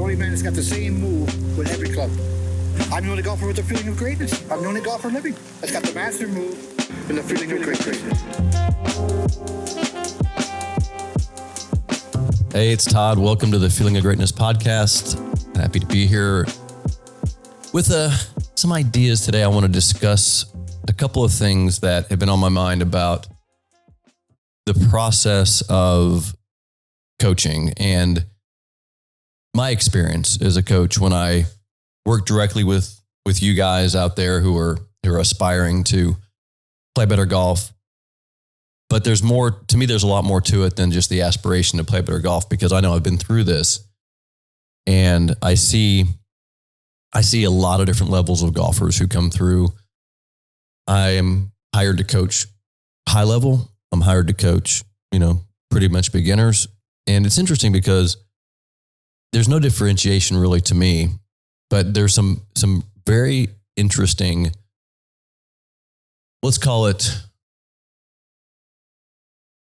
only man that's got the same move with every club. I'm the only golfer with the feeling of greatness. I'm the only golfer living that's got the master move and the feeling of greatness. Hey, it's Todd. Welcome to the Feeling of Greatness podcast. Happy to be here with some ideas today. I want to discuss a couple of things that have been on my mind about the process of coaching and my experience as a coach when I work directly with you guys out there who are aspiring to play better golf. But there's more, to me, there's a lot more to it than just the aspiration to play better golf, because I know I've been through this and I see a lot of different levels of golfers who come through. I am hired to coach high level. I'm hired to coach, pretty much beginners. And it's interesting because there's no differentiation really to me, but there's some very interesting, let's call it,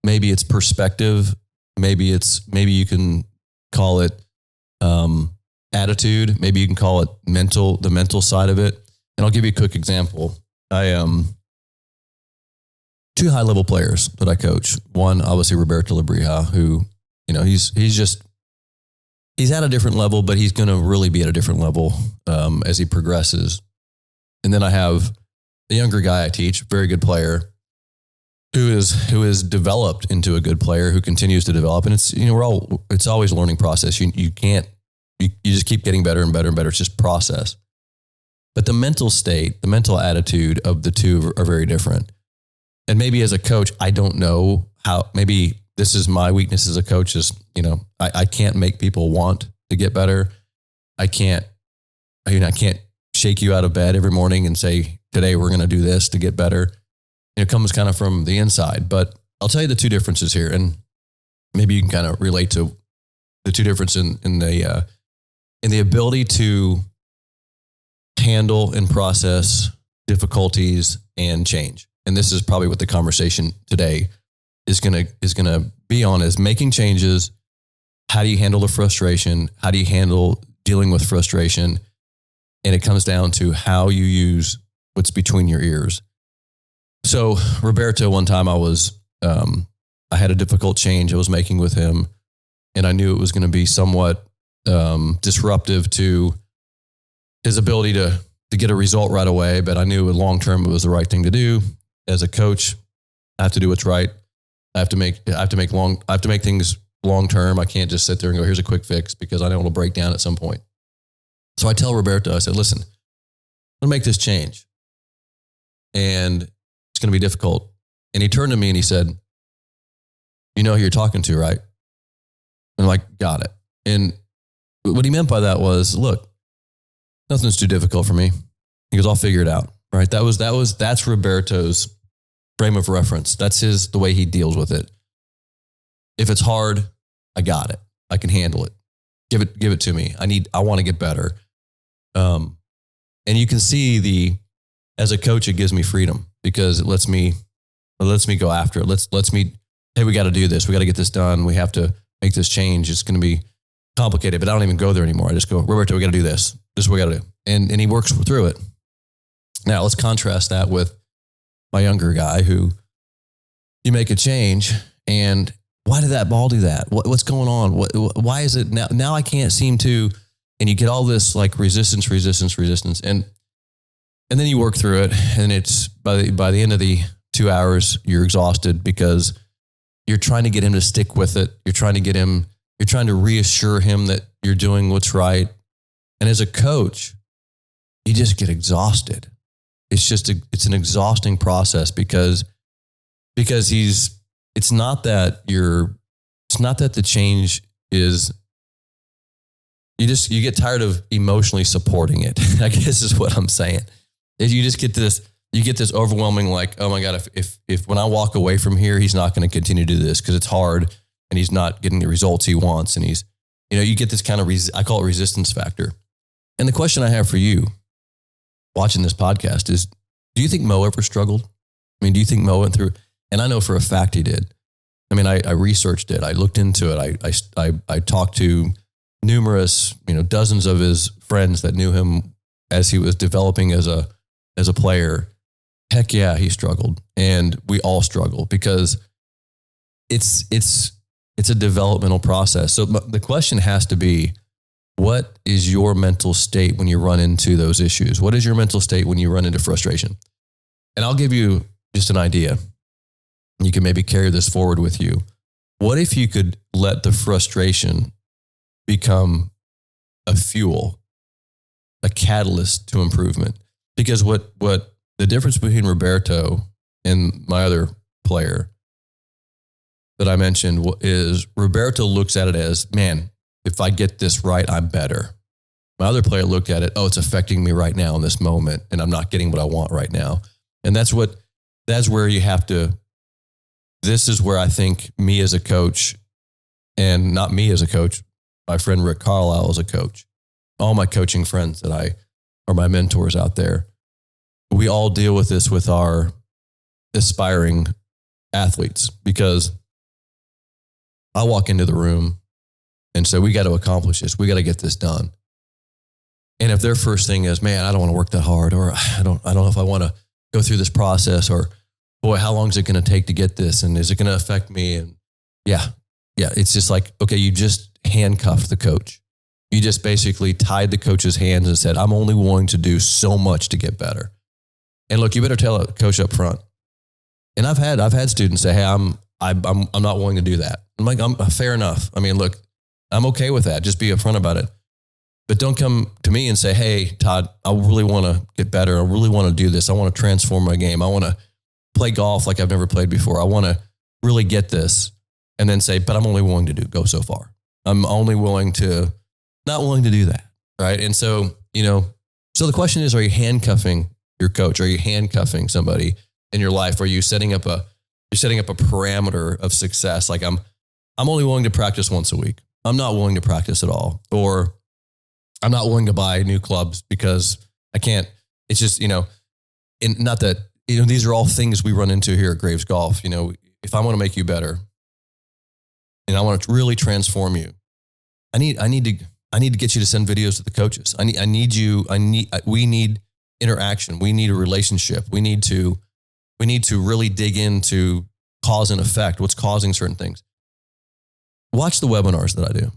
maybe it's perspective. Maybe you can call it attitude. Maybe you can call it the mental side of it. And I'll give you a quick example. I two high level players that I coach. One, obviously Roberto Lebrija, who, he's at a different level, but he's going to really be at a different level as he progresses. And then I have the younger guy I teach, very good player, who is developed into a good player, who continues to develop. And it's, it's always a learning process. You just keep getting better and better and better. It's just process. But the mental state, the mental attitude of the two are very different. And maybe as a coach, I don't know how, maybe this is my weakness as a coach is, I can't make people want to get better. I can't shake you out of bed every morning and say, today we're going to do this to get better. It comes kind of from the inside, but I'll tell you the two differences here, and maybe you can kind of relate to the two differences in the ability to handle and process difficulties and change. And this is probably what the conversation today is going to be on, is making changes. How do you handle the frustration? How do you handle dealing with frustration? And it comes down to how you use what's between your ears. So Roberto, one time I had a difficult change I was making with him, and I knew it was going to be somewhat disruptive to his ability to get a result right away. But I knew long term it was the right thing to do. As a coach, I have to do what's right. I have to make things long term. I can't just sit there and go, here's a quick fix, because I know it'll break down at some point. So I tell Roberto, I said, listen, I'm going to make this change, and it's going to be difficult. And he turned to me and he said, you know who you're talking to, right? And I'm like, got it. And what he meant by that was, look, nothing's too difficult for me. He goes, I'll figure it out. Right? That's Roberto's frame of reference. That's the way he deals with it. If it's hard, I got it. I can handle it. Give it to me. I want to get better. And you can see as a coach, it gives me freedom, because it lets me go after it. Hey, we got to do this. We got to get this done. We have to make this change. It's going to be complicated, but I don't even go there anymore. I just go, Roberto, we got to do this. This is what we got to do. And he works through it. Now let's contrast that with my younger guy, who you make a change, and why did that ball do that? What's going on? Why is it now I can't seem to, and you get all this like resistance. And then you work through it, and it's by the end of the 2 hours, you're exhausted because you're trying to get him to stick with it. You're trying to reassure him that you're doing what's right. And as a coach, you just get exhausted. It's an exhausting process because it's not that the change is, you get tired of emotionally supporting it, I guess is what I'm saying. You just get this overwhelming, like, oh my God, if when I walk away from here, he's not going to continue to do this because it's hard and he's not getting the results he wants. And you get this kind of, I call it resistance factor. And the question I have for you watching this podcast is, do you think Mo ever struggled? I mean, do you think Mo went through, and I know for a fact he did. I mean, I researched it. I looked into it. I talked to numerous, dozens of his friends that knew him as he was developing as a player. Heck yeah, he struggled, and we all struggle because it's a developmental process. So the question has to be, what is your mental state when you run into those issues? What is your mental state when you run into frustration? And I'll give you just an idea. You can maybe carry this forward with you. What if you could let the frustration become a fuel, a catalyst to improvement? Because what the difference between Roberto and my other player that I mentioned is Roberto looks at it as, man, if I get this right, I'm better. My other player looked at it, oh, it's affecting me right now in this moment, and I'm not getting what I want right now. And that's where you have to, this is where I think me as a coach, and not me as a coach, my friend Rick Carlisle as a coach, all my coaching friends that are my mentors out there, we all deal with this with our aspiring athletes, because I walk into the room and say, we got to accomplish this. We got to get this done. And if their first thing is, man, I don't want to work that hard, or I don't know if I want to go through this process, or boy, how long is it going to take to get this? And is it going to affect me? And yeah. It's just like, okay, you just handcuffed the coach. You just basically tied the coach's hands and said, I'm only willing to do so much to get better. And look, you better tell a coach up front. And I've had students say, hey, I'm not willing to do that. I'm like, fair enough. I mean, look, I'm okay with that. Just be upfront about it. But don't come to me and say, hey, Todd, I really want to get better. I really want to do this. I want to transform my game. I want to play golf like I've never played before. I want to really get this. And then say, but I'm only willing to go so far. I'm only not willing to do that. Right. And so, so the question is, are you handcuffing your coach? Are you handcuffing somebody in your life? Are you setting up a parameter of success? Like I'm only willing to practice once a week. I'm not willing to practice at all. Or I'm not willing to buy new clubs because I can't. It's just, and not that, these are all things we run into here at Graves Golf. If I want to make you better and I want to really transform you, I need to get you to send videos to the coaches. We need interaction. We need a relationship. We need to really dig into cause and effect, what's causing certain things. Watch the webinars that I do.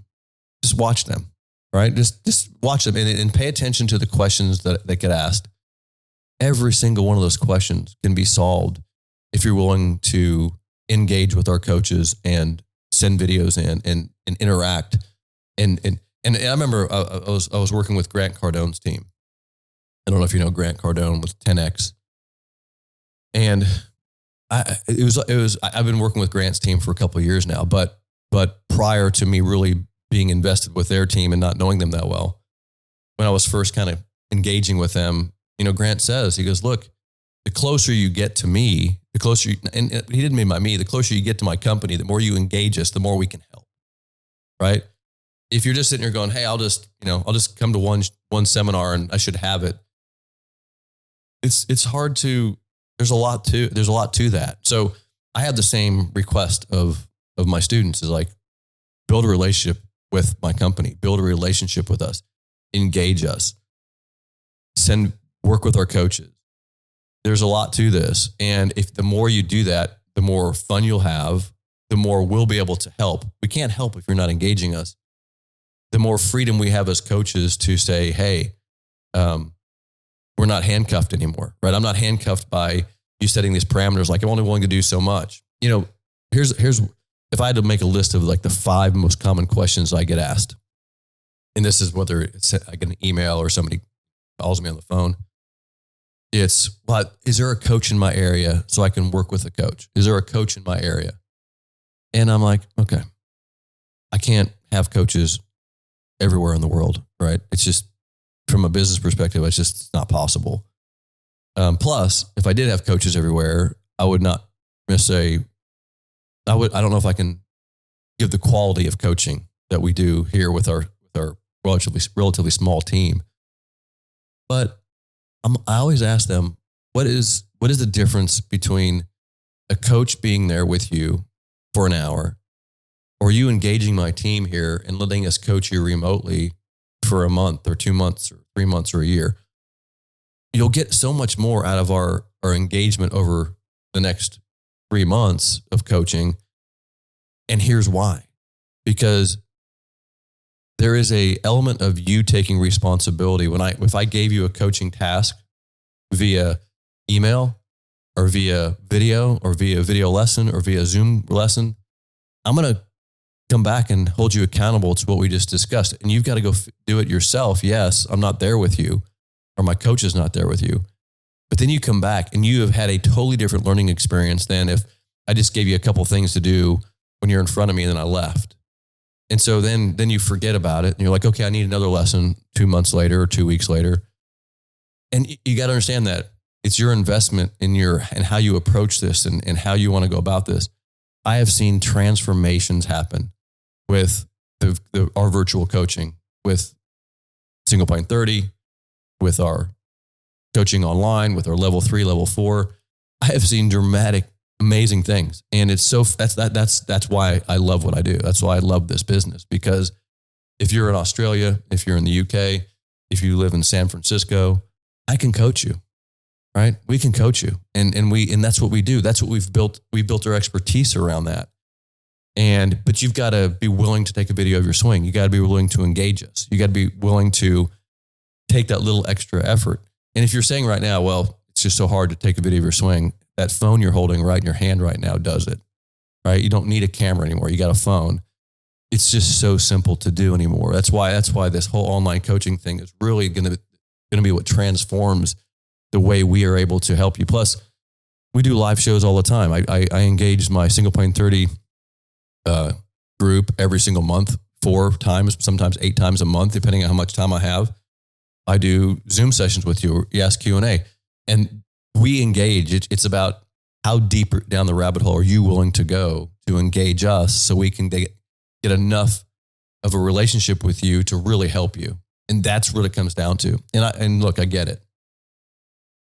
Just watch them, right? Just watch them and pay attention to the questions that get asked. Every single one of those questions can be solved if you're willing to engage with our coaches and send videos in and interact. And I remember I was working with Grant Cardone's team. I don't know if you know Grant Cardone with 10X. And I've been working with Grant's team for a couple of years now, but prior to me really being invested with their team and not knowing them that well, when I was first kind of engaging with them, Grant says, he goes, look, the closer you get to me, and he didn't mean by me, the closer you get to my company, the more you engage us, the more we can help. Right? If you're just sitting here going, hey, I'll just come to one seminar and I should have it. It's hard to, there's a lot to that. So I have the same request of my students, is like, build a relationship with my company, build a relationship with us, engage us, work with our coaches. There's a lot to this. And if the more you do that, the more fun you'll have, the more we'll be able to help. We can't help if you're not engaging us. The more freedom we have as coaches to say, hey, we're not handcuffed anymore, right? I'm not handcuffed by you setting these parameters. Like, I'm only willing to do so much. Here's if I had to make a list of like the 5 most common questions I get asked, and this is whether it's I get an email or somebody calls me on the phone. It's, what, is there a coach in my area so I can work with a coach? Is there a coach in my area? And I'm like, okay, I can't have coaches everywhere in the world, right? It's just, from a business perspective, it's just not possible. Plus, if I did have coaches everywhere, I would not I don't know if I can give the quality of coaching that we do here with our relatively small team. But I always ask them, what is the difference between a coach being there with you for an hour or are you engaging my team here and letting us coach you remotely for a month or 2 months or 3 months or a year? You'll get so much more out of our engagement over the next 3 months of coaching. And here's why. Because there is a element of you taking responsibility. If I gave you a coaching task via email or via video or via video lesson or via Zoom lesson, I'm going to come back and hold you accountable to what we just discussed. And you've got to go do it yourself. Yes, I'm not there with you, or my coach is not there with you. But then you come back and you have had a totally different learning experience than if I just gave you a couple things to do when you're in front of me and then I left. And so then you forget about it and you're like, okay, I need another lesson 2 months later or 2 weeks later. And you got to understand that it's your investment in and how you approach this and how you want to go about this. I have seen transformations happen with our virtual coaching, with Single Point 30, with our coaching online, with our level 3, level 4. I have seen dramatic, amazing things. And it's that's why I love what I do. That's why I love this business, because if you're in Australia, if you're in the UK, if you live in San Francisco, I can coach you, right? We can coach you. And that's what we do. That's what we've built. We built our expertise around that. But you've got to be willing to take a video of your swing. You got to be willing to engage us. You got to be willing to take that little extra effort. And if you're saying right now, well, it's just so hard to take a video of your swing, that phone you're holding right in your hand right now does it, right? You don't need a camera anymore. You got a phone. It's just so simple to do anymore. That's why this whole online coaching thing is really going to be what transforms the way we are able to help you. Plus, we do live shows all the time. I engage my Single Point 30 group every single month, 4 times, sometimes 8 times a month, depending on how much time I have. I do Zoom sessions with you, you ask Q&A, and we engage. It's about how deep down the rabbit hole are you willing to go to engage us so we can get enough of a relationship with you to really help you. And that's what it comes down to. And look, I get it.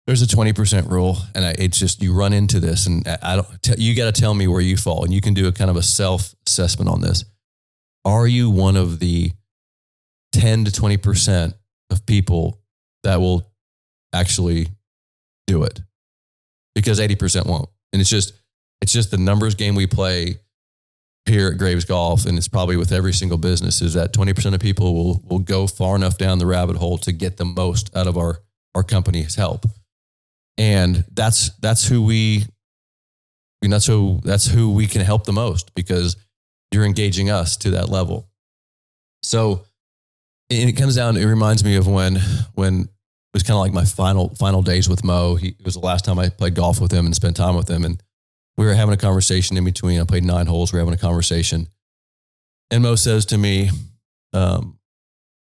There's a 20% rule, and it's just, you run into this, and you got to tell me where you fall, and you can do a kind of a self-assessment on this. Are you one of the 10 to 20% of people that will actually do it? Because 80% won't. And it's just the numbers game we play here at Graves Golf, and it's probably with every single business, is that 20% of people will go far enough down the rabbit hole to get the most out of our company's help. And that's who we can help the most, because you're engaging us to that level. So it comes down, it reminds me of when it was kind of like my final days with Mo. It was the last time I played golf with him and spent time with him. And we were having a conversation in between. I played 9 holes. We were having a conversation. And Mo says to me,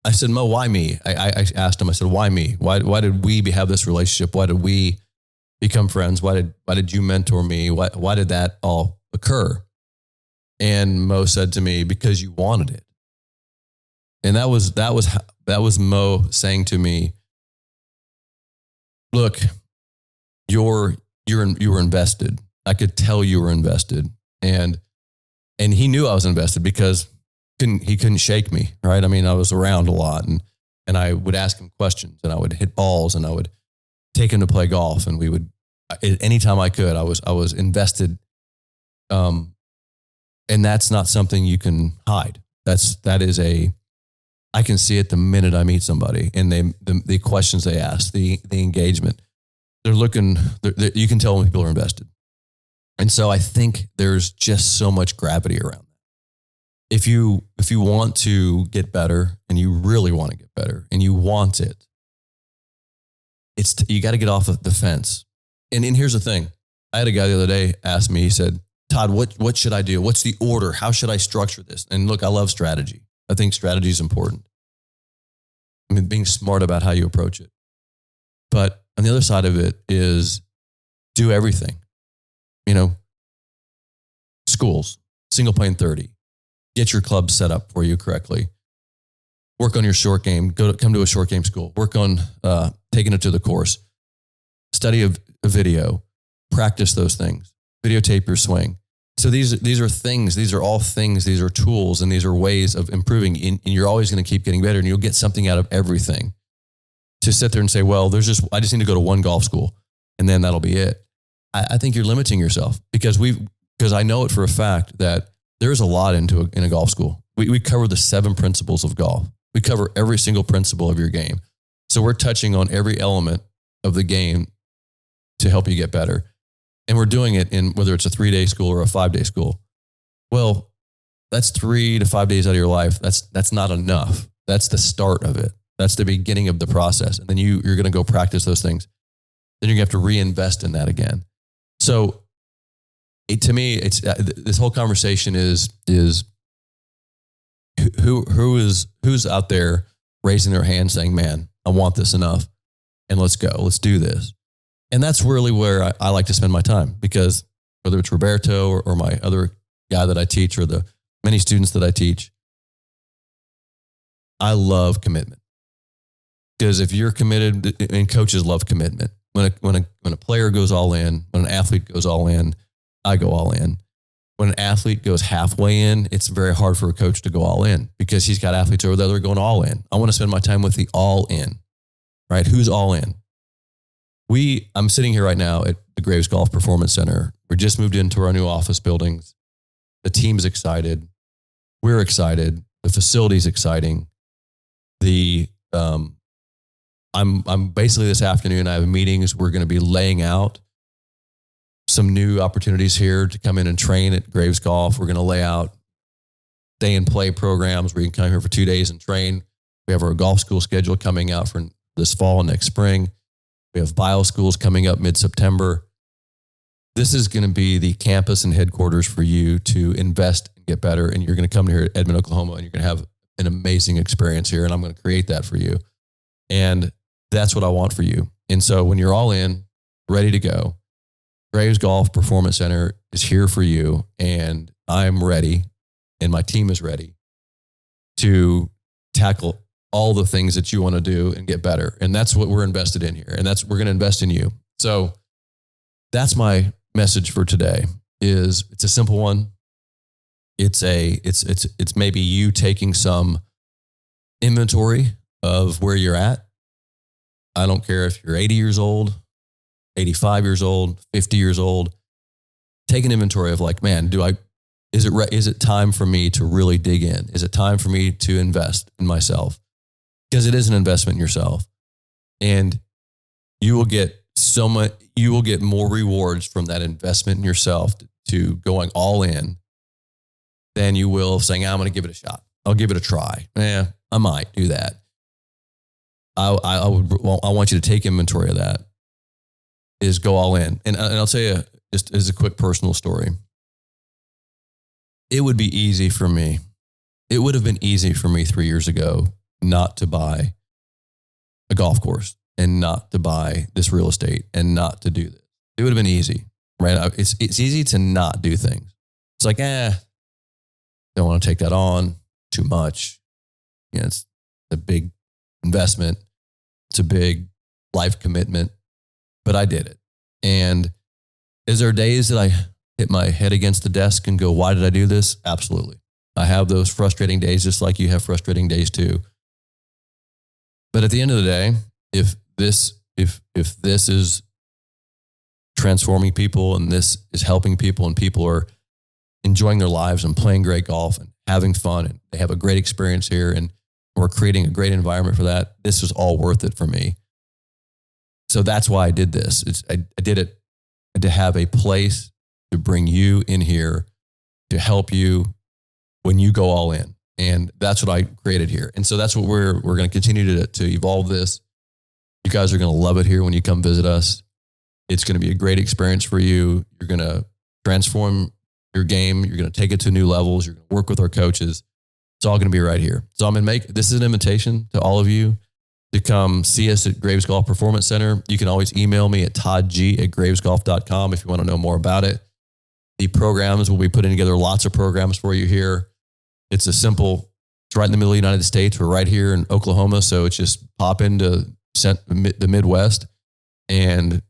I said, Mo, why me? I asked him, I said, why me? Why did we have this relationship? Why did we become friends? Why did you mentor me? Why did that all occur? And Mo said to me, because you wanted it. And that was Mo saying to me, look, you were invested. I could tell you were invested. And he knew I was invested because he couldn't shake me, right? I mean, I was around a lot, and I would ask him questions, and I would hit balls, and I would take him to play golf, and we would, anytime I could, I was invested. And that's not something you can hide. I can see it the minute I meet somebody, and the questions they ask, the engagement, they're looking, you can tell when people are invested. And so I think there's just so much gravity around that. If you want to get better, and you really want to get better, and you want it, you got to get off of the fence. And here's the thing. I had a guy the other day ask me, he said, Todd, what should I do? What's the order? How should I structure this? And look, I love strategy. I think strategy is important. I mean, being smart about how you approach it. But on the other side of it is do everything. Schools, Single Point 30, get your club set up for you correctly. Work on your short game. Come to a short game school. Work on taking it to the course. Study a video. Practice those things. Videotape your swing. So these are things, these are all things, these are tools, and these are ways of improving. And you're always going to keep getting better, and you'll get something out of everything. To sit there and say, well, I just need to go to one golf school and then that'll be it. I think you're limiting yourself because I know it for a fact that there's a lot in a golf school. We cover the 7 principles of golf. We cover every single principle of your game. So we're touching on every element of the game to help you get better. And we're doing it in whether it's a 3-day school or a 5-day school. Well, that's 3 to 5 days out of your life. That's not enough. That's the start of it. That's the beginning of the process. And then you're going to go practice those things. Then you're going to have to reinvest in that again. So to me, it's this whole conversation is who's out there raising their hand saying, man, I want this enough and let's go, let's do this. And that's really where I like to spend my time, because whether it's Roberto or my other guy that I teach or the many students that I teach, I love commitment. Because if you're committed, and coaches love commitment. When a player goes all in, when an athlete goes all in, I go all in. When an athlete goes halfway in, it's very hard for a coach to go all in because he's got athletes over there that are going all in. I want to spend my time with the all in, right? Who's all in? I'm sitting here right now at the Graves Golf Performance Center. We just moved into our new office buildings. The team's excited. We're excited. The facility's exciting. I'm basically this afternoon, I have meetings. We're going to be laying out some new opportunities here to come in and train at Graves Golf. We're going to lay out day and play programs where you can come here for 2 days and train. We have our golf school schedule coming out for this fall and next spring. We have bio schools coming up mid-September. This is going to be the campus and headquarters for you to invest and get better. And you're going to come here at Edmond, Oklahoma, and you're going to have an amazing experience here. And I'm going to create that for you. And that's what I want for you. And so when you're all in, ready to go, Graves Golf Performance Center is here for you. And I'm ready, and my team is ready to tackle all the things that you want to do and get better. And that's what we're invested in here. And we're going to invest in you. So that's my message for today. It's a simple one. It's maybe you taking some inventory of where you're at. I don't care if you're 80 years old, 85 years old, 50 years old. Take an inventory of like, man, is it time for me to really dig in? Is it time for me to invest in myself? Because it is an investment in yourself. And you will get more rewards from that investment in yourself to going all in than you will saying, I'm going to give it a shot. I'll give it a try. I might do that. I want you to take inventory of that, is go all in. And I'll tell you, just as a quick personal story, it would be easy for me. It would have been easy for me 3 years ago not to buy a golf course and not to buy this real estate and not to do this. It would have been easy, right? It's easy to not do things. It's like, don't want to take that on, too much. It's a big investment. It's a big life commitment, but I did it. And is there days that I hit my head against the desk and go, why did I do this? Absolutely. I have those frustrating days, just like you have frustrating days too. But at the end of the day, if this is transforming people and this is helping people and people are enjoying their lives and playing great golf and having fun and they have a great experience here and we're creating a great environment for that, this was all worth it for me. So that's why I did this. I did it to have a place to bring you in here to help you when you go all in. And that's what I created here. And so that's what we're going to continue to evolve this. You guys are going to love it here when you come visit us. It's going to be a great experience for you. You're going to transform your game. You're going to take it to new levels. You're going to work with our coaches. It's all going to be right here. So this is an invitation to all of you to come see us at Graves Golf Performance Center. You can always email me at toddg@gravesgolf.com if you want to know more about it. The programs, we'll be putting together lots of programs for you here. It's right in the middle of the United States. We're right here in Oklahoma. So it's just pop into the Midwest, and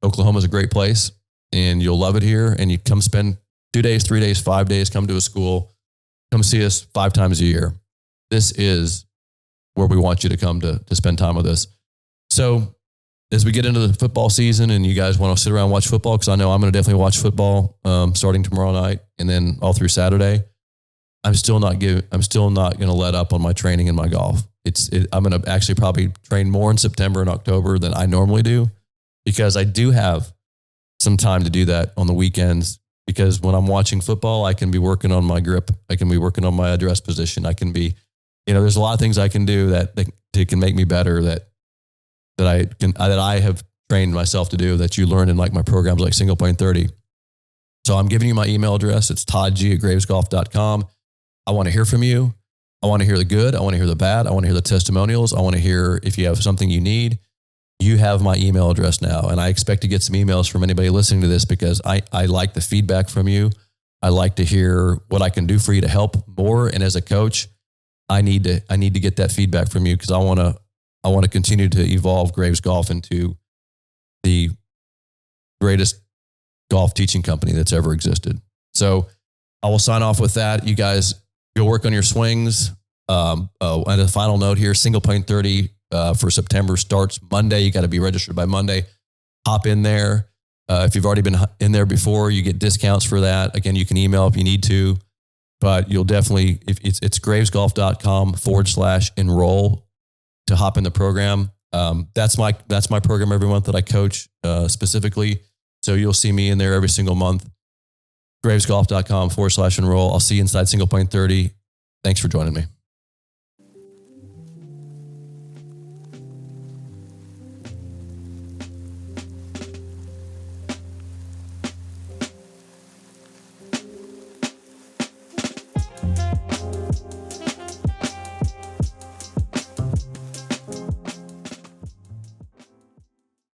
Oklahoma is a great place and you'll love it here. And you come spend 2 days, 3 days, 5 days, come to a school, come see us 5 times a year. This is where we want you to come to spend time with us. So as we get into the football season and you guys want to sit around and watch football, because I know I'm going to definitely watch football starting tomorrow night and then all through Saturday, I'm still not going to let up on my training and my golf. I'm going to actually probably train more in September and October than I normally do, because I do have some time to do that on the weekends. Because when I'm watching football, I can be working on my grip. I can be working on my address position. I can be, there's a lot of things I can do that can make me better that I have trained myself to do, that you learn in like my programs like Single Point 30. So I'm giving you my email address. It's toddg@gravesgolf.com. I want to hear from you. I want to hear the good. I want to hear the bad. I want to hear the testimonials. I want to hear if you have something you need. You have my email address now, and I expect to get some emails from anybody listening to this, because I like the feedback from you. I like to hear what I can do for you to help more. And as a coach, I need to get that feedback from you, because I want to continue to evolve Graves Golf into the greatest golf teaching company that's ever existed. So I will sign off with that. You guys go work on your swings. And a final note here, Single Point 30 for September starts Monday. You got to be registered by Monday. Hop in there. If you've already been in there before, you get discounts for that. Again, you can email if you need to, but you'll definitely, if it's gravesgolf.com/enroll to hop in the program. That's my program every month that I coach specifically. So you'll see me in there every single month. gravesgolf.com/enroll. I'll see you inside Single Point 30. Thanks for joining me.